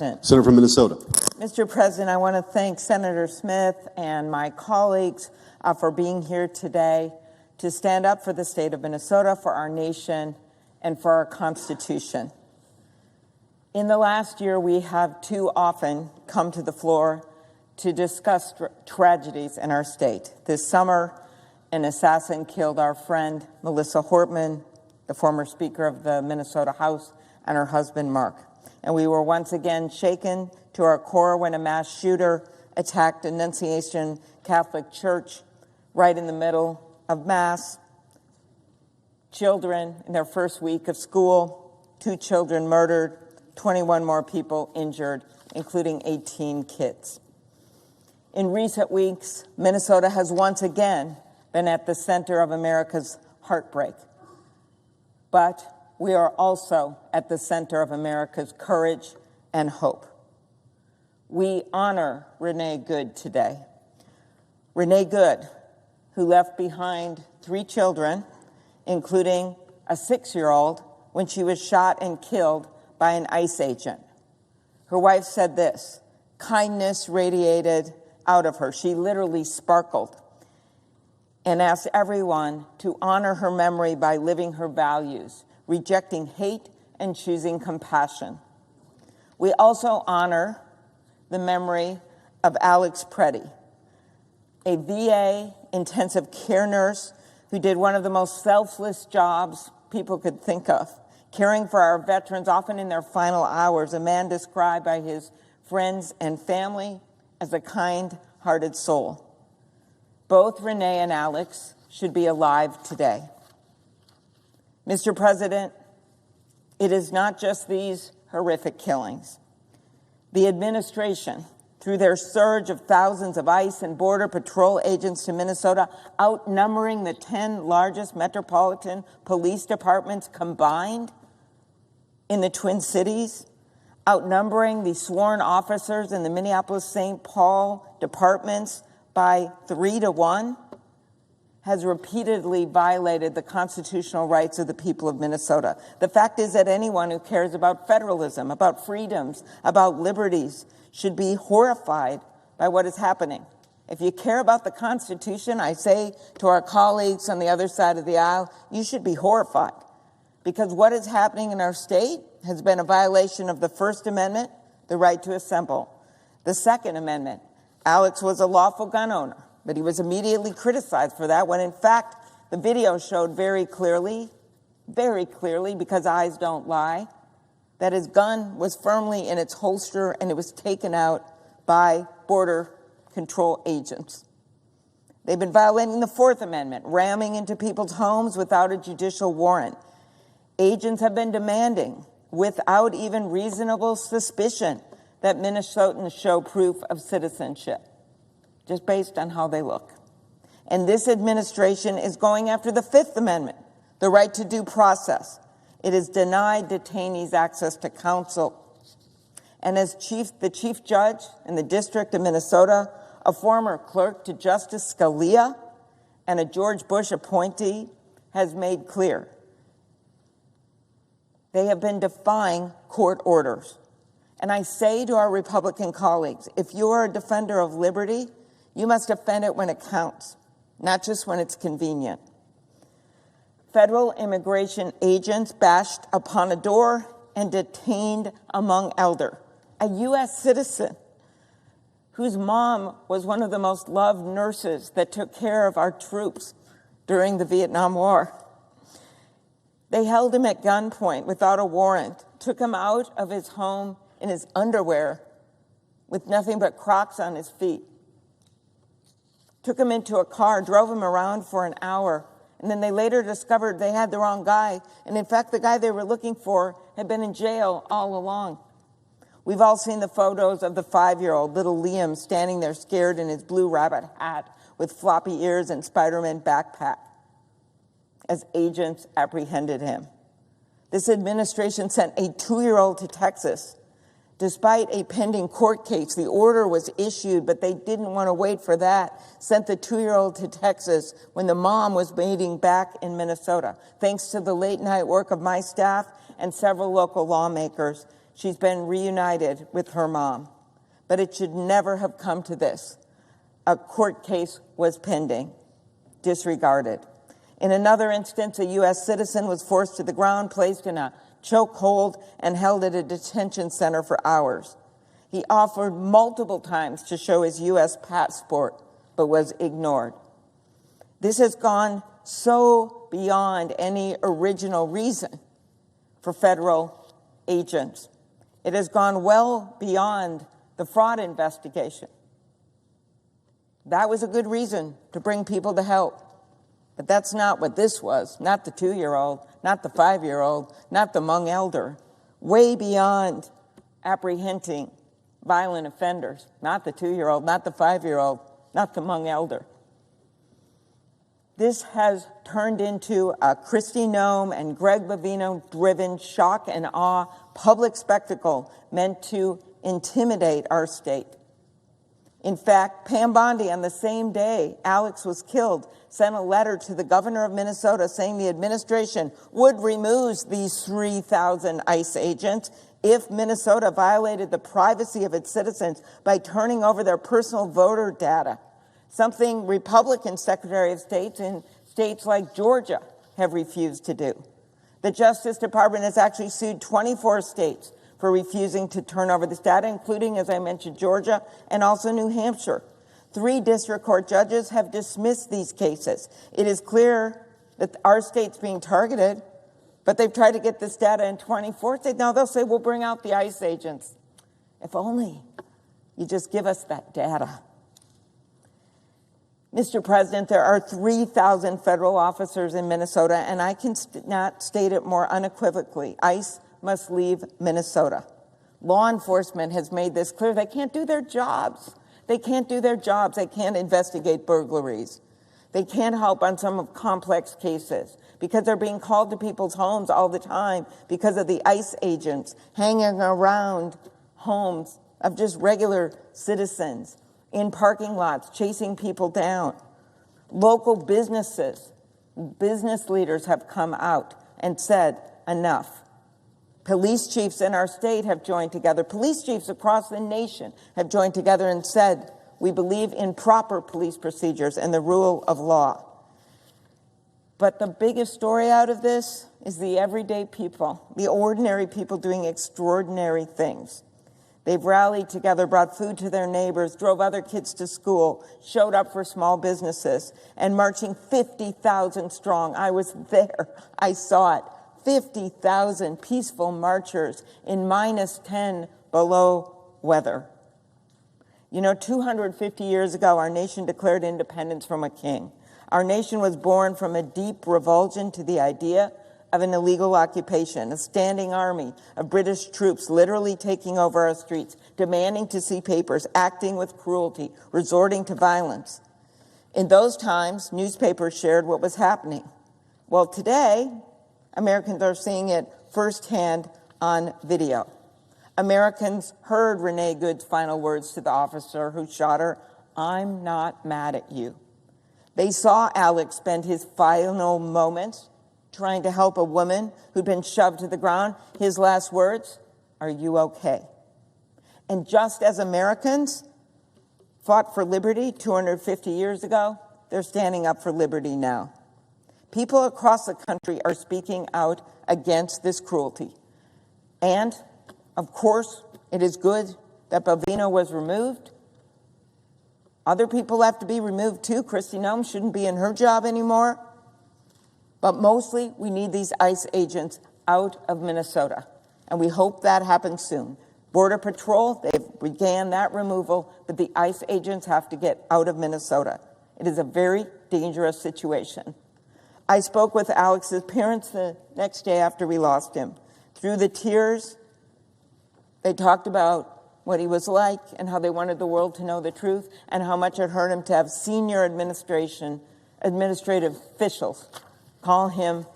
Senator from Minnesota. Mr. President, I want to thank Senator Smith and my colleagues for being here today to stand up for the state of Minnesota, for our nation, and for our Constitution. In the last year, we have too often come to the floor to discuss tragedies in our state. This summer, an assassin killed our friend Melissa Hortman, the former Speaker of the Minnesota House, and her husband, Mark. And we were once again shaken to our core when a mass shooter attacked Annunciation Catholic Church right in the middle of Mass. Children in their first week of school, 2 children murdered, 21 more people injured, including 18 kids. In recent weeks, Minnesota has once again been at the center of America's heartbreak. But we are also at the center of America's courage and hope. We honor Renee Good today. Renee Good, who left behind 3 children, including a 6-year-old, when she was shot and killed by an ICE agent. Her wife said this: kindness radiated out of her. She literally sparkled, and asked everyone to honor her memory by living her values, rejecting hate and choosing compassion. We also honor the memory of Alex Pretti, a VA intensive care nurse who did one of the most selfless jobs people could think of, caring for our veterans, often in their final hours, a man described by his friends and family as a kind-hearted soul. Both Renee and Alex should be alive today. Mr. President, it is not just these horrific killings. The administration, through their surge of thousands of ICE and Border Patrol agents to Minnesota, outnumbering the 10 largest metropolitan police departments combined in the Twin Cities, outnumbering the sworn officers in the Minneapolis-St. Paul departments by 3 to 1, has repeatedly violated the constitutional rights of the people of Minnesota. The fact is that anyone who cares about federalism, about freedoms, about liberties, should be horrified by what is happening. If you care about the Constitution, I say to our colleagues on the other side of the aisle, you should be horrified, because what is happening in our state has been a violation of the First Amendment, the right to assemble. The Second Amendment, Alex was a lawful gun owner, but he was immediately criticized for that, when in fact the video showed very clearly, because eyes don't lie, that his gun was firmly in its holster and it was taken out by Border Control agents. They've been violating the Fourth Amendment, ramming into people's homes without a judicial warrant. Agents have been demanding, without even reasonable suspicion, that Minnesotans show proof of citizenship, just based on how they look. And this administration is going after the Fifth Amendment, the right to due process. It has denied detainees access to counsel. And as the chief judge in the District of Minnesota, a former clerk to Justice Scalia, and a George Bush appointee has made clear, they have been defying court orders. And I say to our Republican colleagues, if you are a defender of liberty, you must defend it when it counts, not just when it's convenient. Federal immigration agents bashed upon a door and detained a Hmong elder, a U.S. citizen whose mom was one of the most loved nurses that took care of our troops during the Vietnam War. They held him at gunpoint without a warrant, took him out of his home in his underwear with nothing but Crocs on his feet, took him into a car, drove him around for an hour, and then they later discovered they had the wrong guy. And in fact, the guy they were looking for had been in jail all along. We've all seen the photos of the 5-year-old, little Liam, standing there scared in his blue rabbit hat with floppy ears and Spider-Man backpack as agents apprehended him. This administration sent a 2-year-old to Texas. Despite a pending court case, the order was issued, but they didn't want to wait for that, sent the 2-year-old to Texas when the mom was waiting back in Minnesota. Thanks to the late-night work of my staff and several local lawmakers, She's been reunited with her mom. But it should never have come to this. A court case was pending, disregarded. In another instance, a U.S. citizen was forced to the ground, placed in a chokehold, and held at a detention center for hours. He offered multiple times to show his U.S. passport, but was ignored. This has gone so beyond any original reason for federal agents. It has gone well beyond the fraud investigation. That was a good reason to bring people to help. But that's not what this was. Not the 2-year-old, not the 5-year-old, not the young elder. Way beyond apprehending violent offenders. Not the 2-year-old, not the 5-year-old, not the young elder. This has turned into a Kristi Noem and Greg Levine-driven shock and awe public spectacle meant to intimidate our state. In fact, Pam Bondi, on the same day Alex was killed, sent a letter to the governor of Minnesota saying the administration would remove these 3,000 ICE agents if Minnesota violated the privacy of its citizens by turning over their personal voter data, something Republican Secretary of State in states like Georgia have refused to do. The Justice Department has actually sued 24 states for refusing to turn over this data, including, as I mentioned, Georgia and also New Hampshire. 3 district court judges have dismissed these cases. It is clear that our state's being targeted, but they've tried to get this data in 24 states. Now they'll say, we'll bring out the ICE agents. If only you just give us that data. Mr. President, there are 3,000 federal officers in Minnesota, and I can not state it more unequivocally. ICE must leave Minnesota. Law enforcement has made this clear. They can't do their jobs. They can't do their jobs. They can't investigate burglaries. They can't help on some of complex cases because they're being called to people's homes all the time because of the ICE agents hanging around homes of just regular citizens, in parking lots, chasing people down. Local businesses, business leaders have come out and said, enough. Police chiefs in our state have joined together. Police chiefs across the nation have joined together and said, we believe in proper police procedures and the rule of law. But the biggest story out of this is the everyday people, the ordinary people doing extraordinary things. They've rallied together, brought food to their neighbors, drove other kids to school, showed up for small businesses, and marching 50,000 strong. I was there. I saw it. 50,000 peaceful marchers in -10 below weather. You know, 250 years ago, our nation declared independence from a king. Our nation was born from a deep revulsion to the idea of an illegal occupation, a standing army of British troops literally taking over our streets, demanding to see papers, acting with cruelty, resorting to violence. In those times, newspapers shared what was happening. Well, today, Americans are seeing it firsthand on video. Americans heard Renee Good's final words to the officer who shot her, "I'm not mad at you." They saw Alex spend his final moments trying to help a woman who'd been shoved to the ground. His last words, "Are you okay?" And just as Americans fought for liberty 250 years ago, they're standing up for liberty now. People across the country are speaking out against this cruelty. And, of course, it is good that Bovino was removed. Other people have to be removed too. Kristi Noem shouldn't be in her job anymore. But mostly, we need these ICE agents out of Minnesota. And we hope that happens soon. Border Patrol, they've began that removal, but the ICE agents have to get out of Minnesota. It is a very dangerous situation. I spoke with Alex's parents the next day after we lost him. Through the tears, they talked about what he was like and how they wanted the world to know the truth and how much it hurt him to have senior administrative officials call him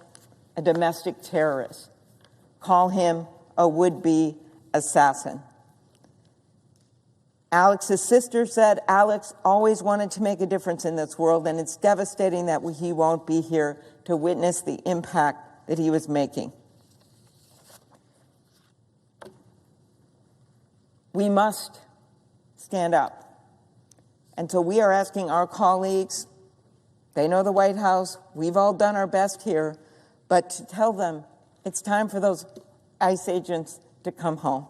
a domestic terrorist, call him a would-be assassin. Alex's sister said Alex always wanted to make a difference in this world, and it's devastating that he won't be here to witness the impact that he was making. We must stand up. And so we are asking our colleagues, they know the White House, we've all done our best here, but to tell them it's time for those ICE agents to come home.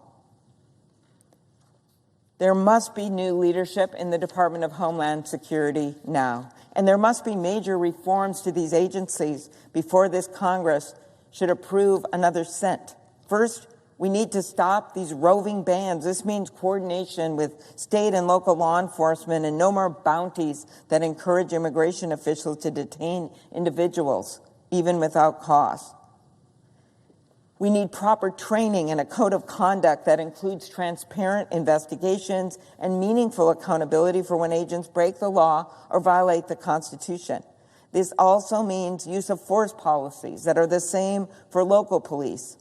There must be new leadership in the Department of Homeland Security now. And there must be major reforms to these agencies before this Congress should approve another cent. First, we need to stop these roving bans. This means coordination with state and local law enforcement and no more bounties that encourage immigration officials to detain individuals, even without cause. We need proper training and a code of conduct that includes transparent investigations and meaningful accountability for when agents break the law or violate the Constitution. This also means use of force policies that are the same for local police.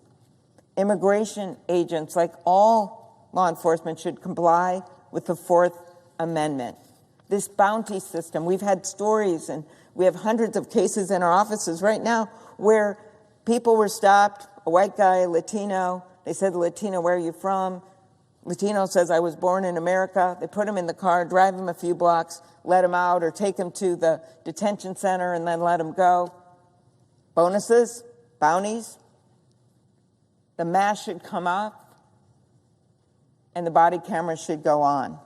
Immigration agents, like all law enforcement, should comply with the Fourth Amendment. This bounty system, we've had stories and we have hundreds of cases in our offices right now where people were stopped, a white guy, Latino. They said, Latino, where are you from? Latino says, I was born in America. They put him in the car, drive him a few blocks, let him out, or take him to the detention center and then let him go. Bonuses, bounties. The mask should come off, and the body camera should go on.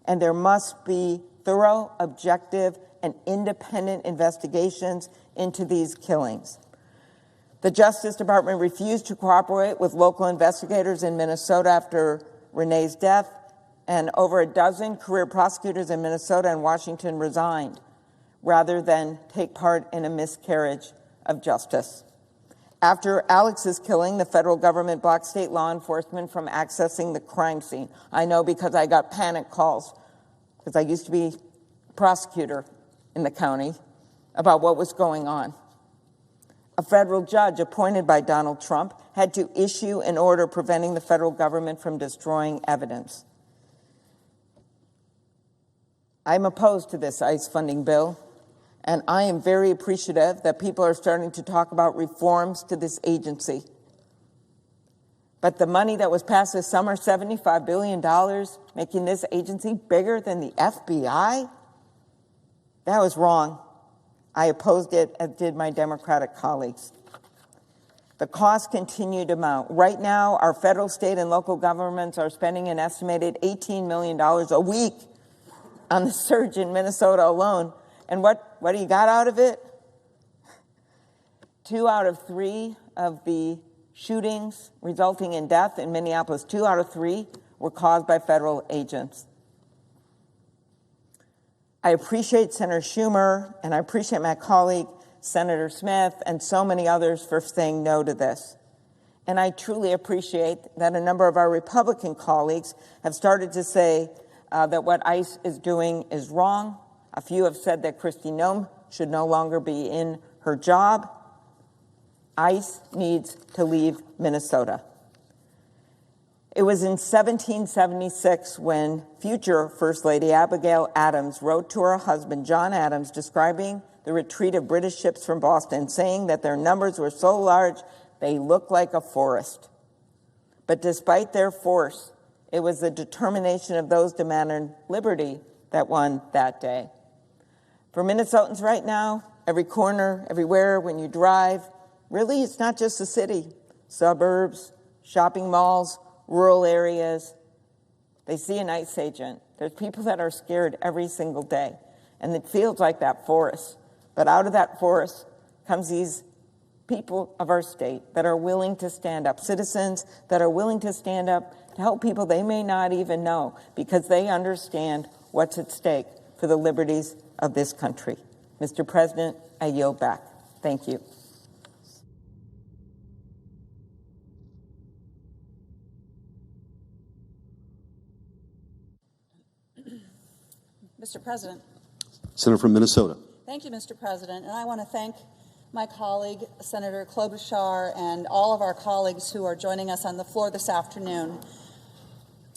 And there must be thorough, objective, and independent investigations into these killings. The Justice Department refused to cooperate with local investigators in Minnesota after Renee's death, and over a dozen career prosecutors in Minnesota and Washington resigned rather than take part in a miscarriage of justice. After Alex's killing, the federal government blocked state law enforcement from accessing the crime scene. I know because I got panic calls, because I used to be a prosecutor in the county, about what was going on. A federal judge appointed by Donald Trump had to issue an order preventing the federal government from destroying evidence. I'm opposed to this ICE funding bill, and I am very appreciative that people are starting to talk about reforms to this agency. But the money that was passed this summer, $75 billion, making this agency bigger than the FBI, that was wrong. I opposed it, as did my Democratic colleagues. The costs continue to mount. Right now, our federal, state, and local governments are spending an estimated $18 million a week on the surge in Minnesota alone. And what do you got out of it? 2 out of 3 of the shootings resulting in death in Minneapolis, 2 out of 3 were caused by federal agents. I appreciate Senator Schumer, and I appreciate my colleague, Senator Smith, and so many others for saying no to this. And I truly appreciate that a number of our Republican colleagues have started to say that what ICE is doing is wrong. A few have said that Kristi Noem should no longer be in her job. ICE needs to leave Minnesota. It was in 1776 when future First Lady Abigail Adams wrote to her husband, John Adams, describing the retreat of British ships from Boston, saying that their numbers were so large they looked like a forest. But despite their force, it was the determination of those demanding liberty that won that day. For Minnesotans right now, every corner, everywhere, when you drive, really it's not just the city, suburbs, shopping malls, rural areas, they see an ICE agent. There's people that are scared every single day, and it feels like that forest. But out of that forest comes these people of our state that are willing to stand up, citizens that are willing to stand up to help people they may not even know, because they understand what's at stake for the liberties of this country. Mr. President, I yield back. Thank you. Mr. President. Senator from Minnesota. Thank you, Mr. President. And I want to thank my colleague, Senator Klobuchar, and all of our colleagues who are joining us on the floor this afternoon.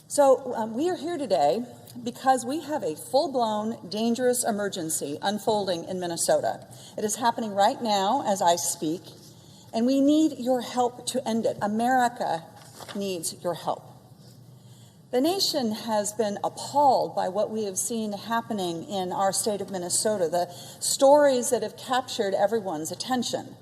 So we are here today because we have a full-blown, dangerous emergency unfolding in Minnesota. It is happening right now as I speak, and we need your help to end it. America needs your help. The nation has been appalled by what we have seen happening in our state of Minnesota, the stories that have captured everyone's attention.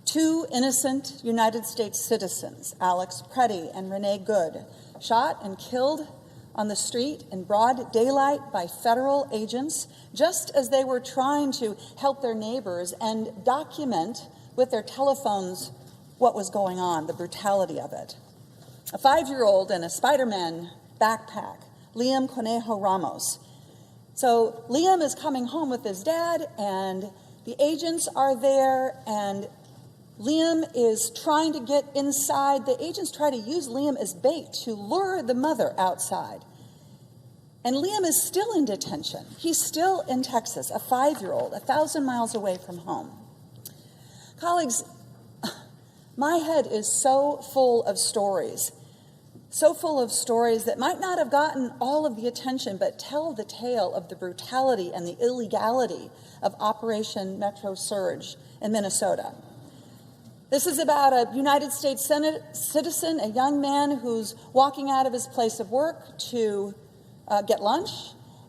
2 innocent United States citizens, Alex Pretti and Renee Good, shot and killed on the street in broad daylight by federal agents, just as they were trying to help their neighbors and document with their telephones what was going on, the brutality of it. A 5-year-old in a Spider-Man backpack, Liam Conejo Ramos. So Liam is coming home with his dad, and the agents are there, and Liam is trying to get inside. The agents try to use Liam as bait to lure the mother outside. And Liam is still in detention. He's still in Texas, a 5-year-old, 1,000 miles away from home. Colleagues, my head is so full of stories that might not have gotten all of the attention, but tell the tale of the brutality and the illegality of Operation Metro Surge in Minnesota. This is about a United States citizen, a young man who's walking out of his place of work to get lunch,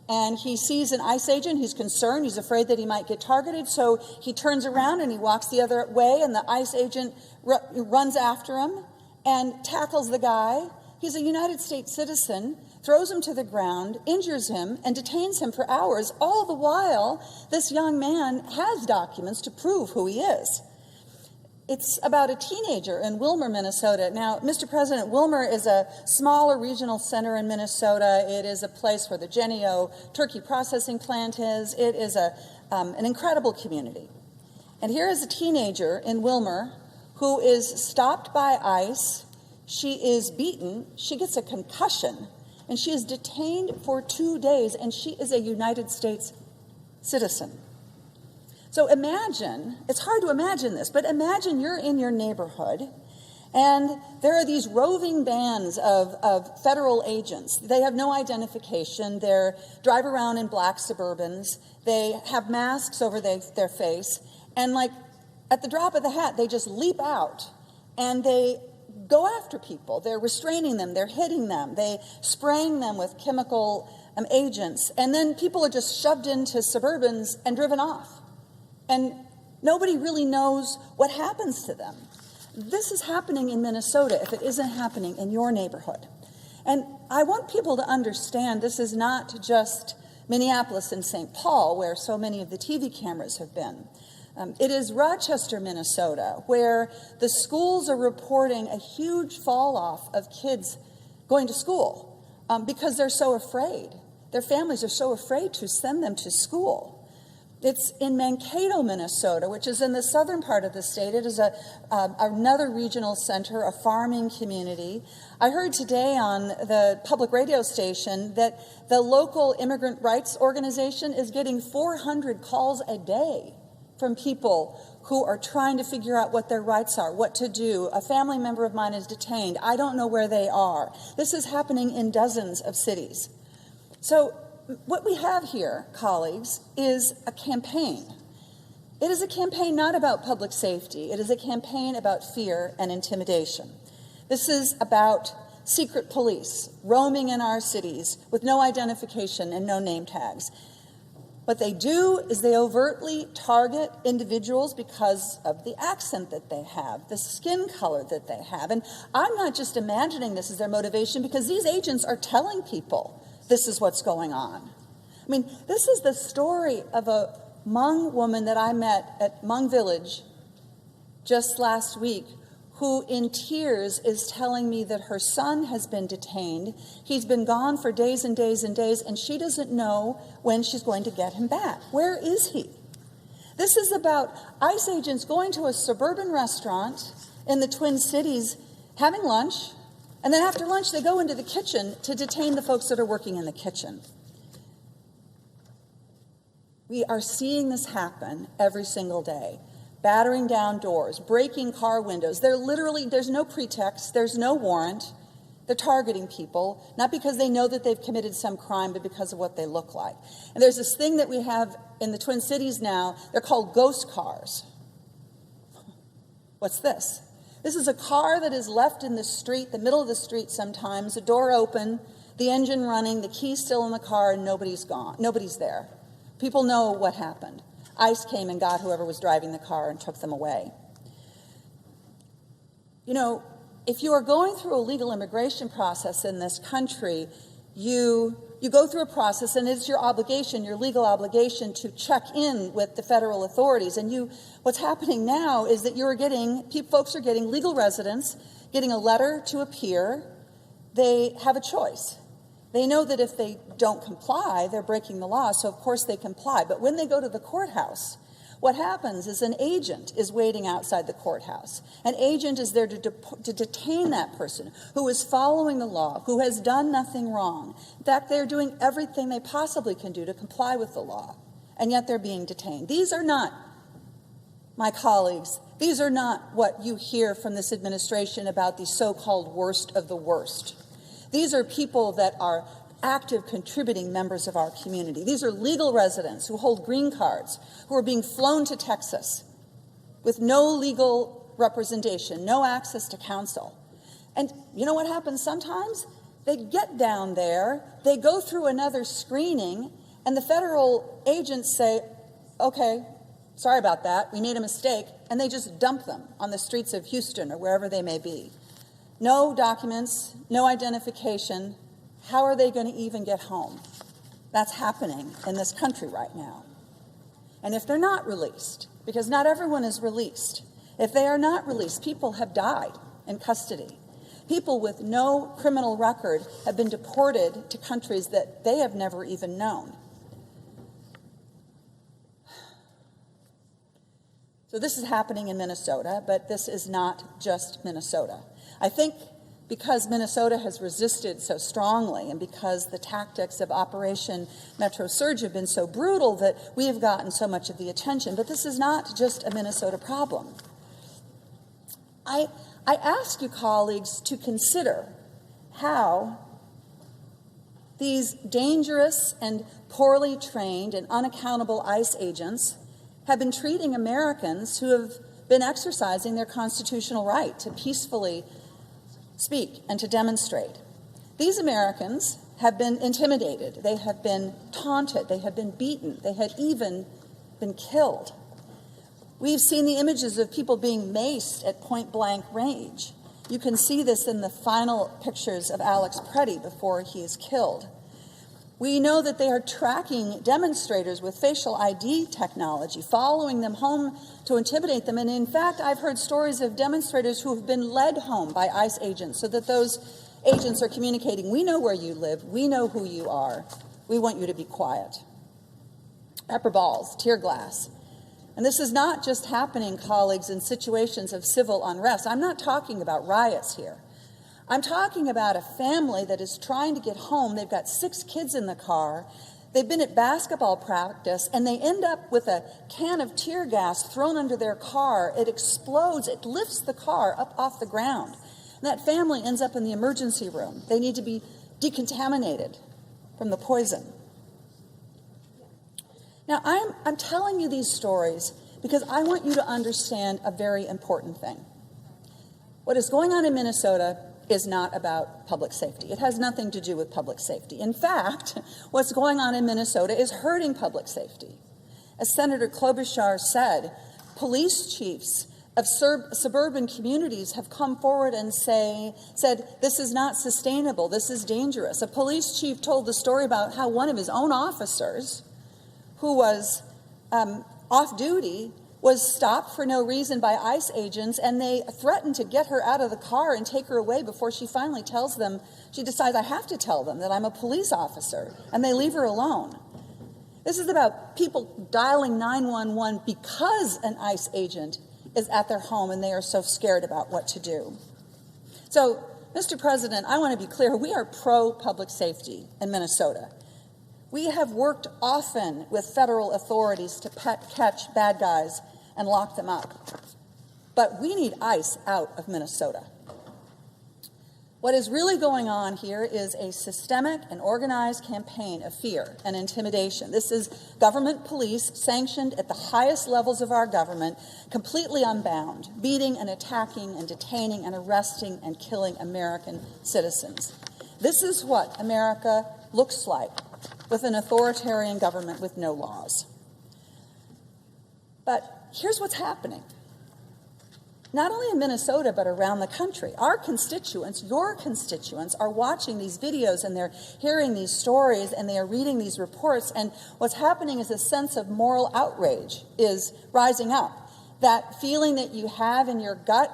and he sees an ICE agent. He's concerned. He's afraid that he might get targeted, so he turns around and he walks the other way, and the ICE agent runs after him and tackles the guy. He's a United States citizen, throws him to the ground, injures him, and detains him for hours. All the while, this young man has documents to prove who he is. It's about a teenager in Willmar, Minnesota. Now, Mr. President, Willmar is a smaller regional center in Minnesota. It is a place where the Jennie-O turkey processing plant is. It is an incredible community. And here is a teenager in Willmar who is stopped by ICE. She is beaten. She gets a concussion. And she is detained for 2 days. And she is a United States citizen. So imagine, it's hard to imagine this, but imagine you're in your neighborhood and there are these roving bands of federal agents. They have no identification. They drive around in black Suburbans. They have masks over their face. And like at the drop of the hat, they just leap out and they go after people. They're restraining them. They're hitting them. They're spraying them with chemical agents. And then people are just shoved into Suburbans and driven off. And nobody really knows what happens to them. This is happening in Minnesota if it isn't happening in your neighborhood. And I want people to understand this is not just Minneapolis and St. Paul, where so many of the TV cameras have been. It is Rochester, Minnesota, where the schools are reporting a huge fall off of kids going to school because they're so afraid. Their families are so afraid to send them to school. It's in Mankato, Minnesota, which is in the southern part of the state. It is another regional center, a farming community. I heard today on the public radio station that the local immigrant rights organization is getting 400 calls a day from people who are trying to figure out what their rights are, what to do. A family member of mine is detained. I don't know where they are. This is happening in dozens of cities. So what we have here, colleagues, is a campaign. It is a campaign not about public safety. It is a campaign about fear and intimidation. This is about secret police roaming in our cities with no identification and no name tags. What they do is they overtly target individuals because of the accent that they have, the skin color that they have. And I'm not just imagining this as their motivation, because these agents are telling people this is what's going on. I mean, this is the story of a Hmong woman that I met at Hmong Village just last week, who in tears is telling me that her son has been detained. He's been gone for days and days and days, and she doesn't know when she's going to get him back. Where is he? This is about ICE agents going to a suburban restaurant in the Twin Cities, having lunch, and then after lunch they go into the kitchen to detain the folks that are working in the kitchen. We are seeing this happen every single day. Battering down doors, breaking car windows. There's no pretext, there's no warrant. They're targeting people, not because they know that they've committed some crime, but because of what they look like. And there's this thing that we have in the Twin Cities now, they're called ghost cars. What's this? This is a car that is left in the street, the middle of the street sometimes, a door open, the engine running, the key still in the car, and nobody's gone. Nobody's there. People know what happened. ICE came and got whoever was driving the car and took them away. You know, if you are going through a legal immigration process in this country, you go through a process, and it's your obligation, your legal obligation, to check in with the federal authorities. And what's happening now is that folks are getting legal residence, getting a letter to appear. They have a choice. They know that if they don't comply, they're breaking the law, so of course they comply. But when they go to the courthouse, what happens is an agent is waiting outside the courthouse. An agent is there to detain that person who is following the law, who has done nothing wrong. In fact, they're doing everything they possibly can do to comply with the law, and yet they're being detained. These are not, my colleagues, these are not what you hear from this administration about the so-called worst of the worst. These are people that are active contributing members of our community. These are legal residents who hold green cards, who are being flown to Texas with no legal representation, no access to counsel. And you know what happens sometimes? They get down there, they go through another screening, and the federal agents say, okay, sorry about that, we made a mistake, and they just dump them on the streets of Houston or wherever they may be. No documents, no identification. How are they going to even get home? That's happening in this country right now. And if they're not released, because not everyone is released, if they are not released, people have died in custody. People with no criminal record have been deported to countries that they have never even known. So this is happening in Minnesota, but this is not just Minnesota. I think because Minnesota has resisted so strongly, and because the tactics of Operation Metro Surge have been so brutal, that we have gotten so much of the attention. But this is not just a Minnesota problem. I ask you, colleagues, to consider how these dangerous and poorly trained and unaccountable ICE agents have been treating Americans who have been exercising their constitutional right to peacefully speak and to demonstrate. These Americans have been intimidated, they have been taunted, they have been beaten, they had even been killed. We've seen the images of people being maced at point-blank range. You can see this in the final pictures of Alex Pretti before he is killed. We know that they are tracking demonstrators with facial ID technology, following them home to intimidate them. And in fact, I've heard stories of demonstrators who have been led home by ICE agents so that those agents are communicating, we know where you live, we know who you are, we want you to be quiet. Pepper balls, tear gas. And this is not just happening, colleagues, in situations of civil unrest. I'm not talking about riots here. I'm talking about a family that is trying to get home. They've got 6 kids in the car. They've been at basketball practice, and they end up with a can of tear gas thrown under their car. It explodes. It lifts the car up off the ground. And that family ends up in the emergency room. They need to be decontaminated from the poison. Now, I'm telling you these stories because I want you to understand a very important thing. What is going on in Minnesota is not about public safety. It has nothing to do with public safety. In fact, what's going on in Minnesota is hurting public safety. As Senator Klobuchar said, police chiefs of suburban communities have come forward and said, this is not sustainable, this is dangerous. A police chief told the story about how one of his own officers, who was off duty, was stopped for no reason by ICE agents, and they threatened to get her out of the car and take her away before she finally tells them, she decides, I have to tell them that I'm a police officer, and they leave her alone. This is about people dialing 911 because an ICE agent is at their home and they are so scared about what to do. So, Mr. President, I want to be clear, we are pro-public safety in Minnesota. We have worked often with federal authorities to catch bad guys and lock them up. But we need ICE out of Minnesota. What is really going on here is a systemic and organized campaign of fear and intimidation. This is government police sanctioned at the highest levels of our government, completely unbound, beating and attacking and detaining and arresting and killing American citizens. This is what America looks like with an authoritarian government with no laws. But here's what's happening. Not only in Minnesota, but around the country. Our constituents, your constituents, are watching these videos and they're hearing these stories and they are reading these reports. And what's happening is a sense of moral outrage is rising up. That feeling that you have in your gut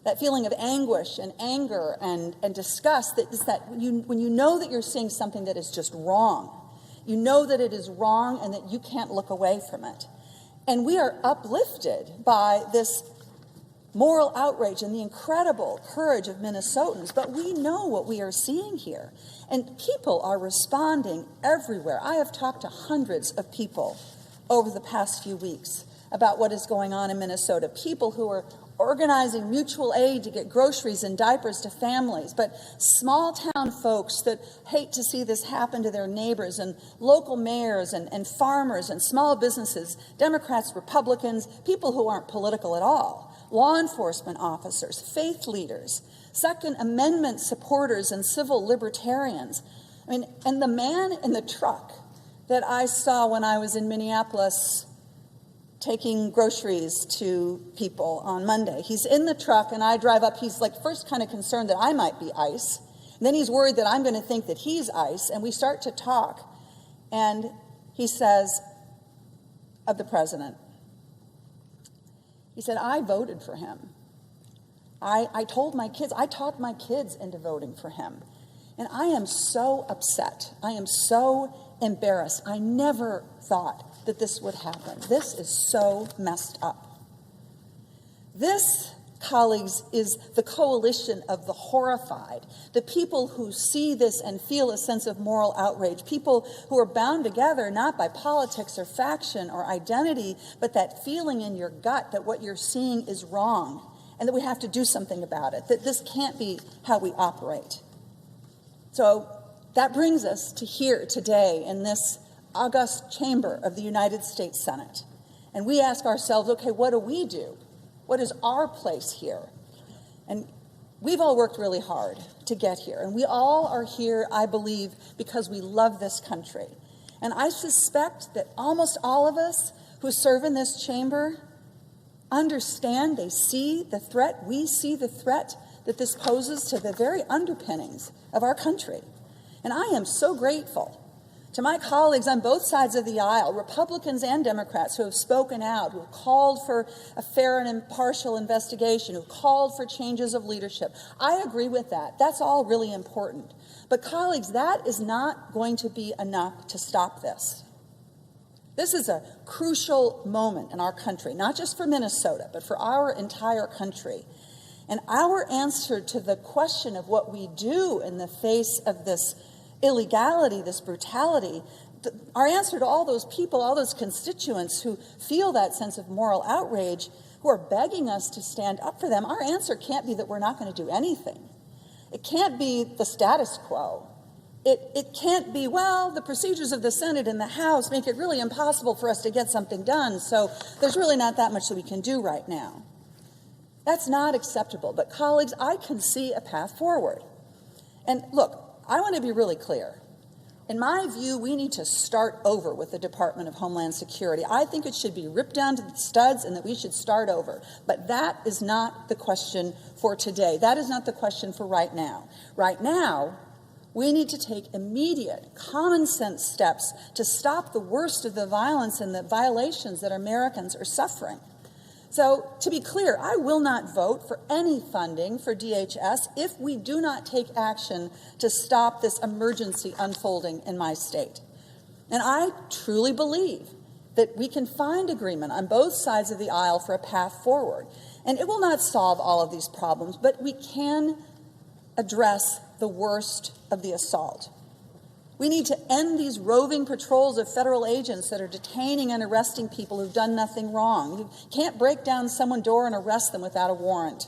that feeling of anguish and anger and disgust, when you know that you're seeing something that is just wrong. You know that it is wrong and that you can't look away from it. And we are uplifted by this moral outrage and the incredible courage of Minnesotans, but we know what we are seeing here. And people are responding everywhere. I have talked to hundreds of people over the past few weeks about what is going on in Minnesota. People who are organizing mutual aid to get groceries and diapers to families, but small town folks that hate to see this happen to their neighbors, and local mayors and farmers and small businesses, Democrats, Republicans, people who aren't political at all, law enforcement officers, faith leaders, Second Amendment supporters and civil libertarians. I mean, and the man in the truck that I saw when I was in Minneapolis taking groceries to people on Monday. He's in the truck and I drive up. He's like first kind of concerned that I might be ICE. And then he's worried that I'm going to think that he's ICE. And we start to talk. And he says of the president, he said, I voted for him. I told my kids, I talked my kids into voting for him. And I am so upset. I am so embarrassed. I never thought that this would happen. This is so messed up. This, colleagues, is the coalition of the horrified, the people who see this and feel a sense of moral outrage, people who are bound together not by politics or faction or identity, but that feeling in your gut that what you're seeing is wrong and that we have to do something about it, that this can't be how we operate. So that brings us to here today in this august chamber of the United States Senate. And we ask ourselves, okay, what do we do? What is our place here? And we've all worked really hard to get here. And we all are here, I believe, because we love this country. And I suspect that almost all of us who serve in this chamber understand, they see the threat, we see the threat that this poses to the very underpinnings of our country. And I am so grateful to my colleagues on both sides of the aisle, Republicans and Democrats, who have spoken out, who have called for a fair and impartial investigation, who have called for changes of leadership. I agree with that. That's all really important. But colleagues, that is not going to be enough to stop this. This is a crucial moment in our country, not just for Minnesota, but for our entire country. And our answer to the question of what we do in the face of this illegality, this brutality, our answer to all those people, all those constituents who feel that sense of moral outrage, who are begging us to stand up for them, our answer can't be that we're not going to do anything. It can't be the status quo. It can't be, well, the procedures of the Senate and the House make it really impossible for us to get something done, so there's really not that much that we can do right now. That's not acceptable. But colleagues, I can see a path forward. And look, I want to be really clear. In my view, we need to start over with the Department of Homeland Security. I think it should be ripped down to the studs and that we should start over. But that is not the question for today. That is not the question for right now. Right now, we need to take immediate, common sense steps to stop the worst of the violence and the violations that Americans are suffering. So, to be clear, I will not vote for any funding for DHS if we do not take action to stop this emergency unfolding in my state. And I truly believe that we can find agreement on both sides of the aisle for a path forward. And it will not solve all of these problems, but we can address the worst of the assault. We need to end these roving patrols of federal agents that are detaining and arresting people who've done nothing wrong. You can't break down someone's door and arrest them without a warrant.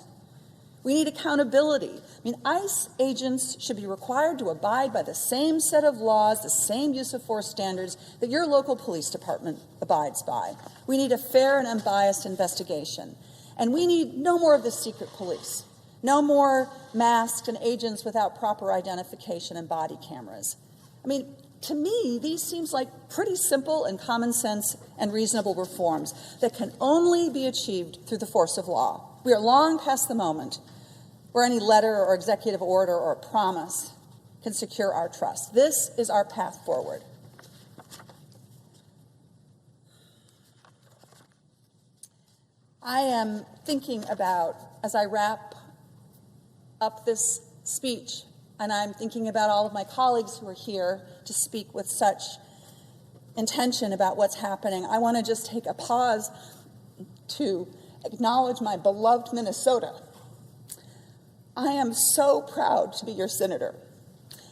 We need accountability. I mean, ICE agents should be required to abide by the same set of laws, the same use of force standards that your local police department abides by. We need a fair and unbiased investigation. And we need no more of the secret police. No more masks and agents without proper identification and body cameras. I mean, to me, these seems like pretty simple and common sense and reasonable reforms that can only be achieved through the force of law. We are long past the moment where any letter or executive order or promise can secure our trust. This is our path forward. I am thinking about, as I wrap up this speech, and I'm thinking about all of my colleagues who are here to speak with such intention about what's happening, I want to just take a pause to acknowledge my beloved Minnesota. I am so proud to be your senator.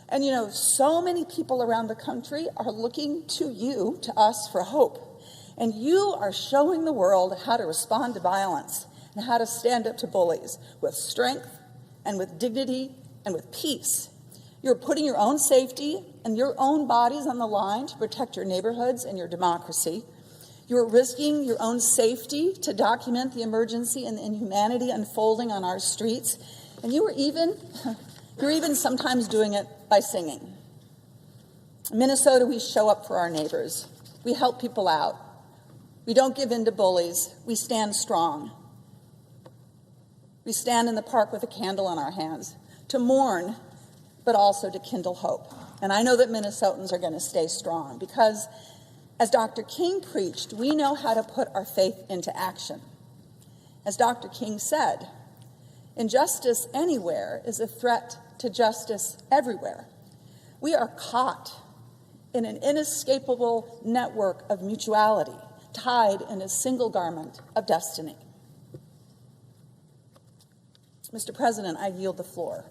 And you know, so many people around the country are looking to you, to us, for hope. And you are showing the world how to respond to violence and how to stand up to bullies with strength and with dignity and with peace. You're putting your own safety and your own bodies on the line to protect your neighborhoods and your democracy. You're risking your own safety to document the emergency and the inhumanity unfolding on our streets. And you're even sometimes doing it by singing. In Minnesota, we show up for our neighbors. We help people out. We don't give in to bullies. We stand strong. We stand in the park with a candle in our hands to mourn, but also to kindle hope. And I know that Minnesotans are going to stay strong because, as Dr. King preached, we know how to put our faith into action. As Dr. King said, injustice anywhere is a threat to justice everywhere. We are caught in an inescapable network of mutuality, tied in a single garment of destiny. Mr. President, I yield the floor.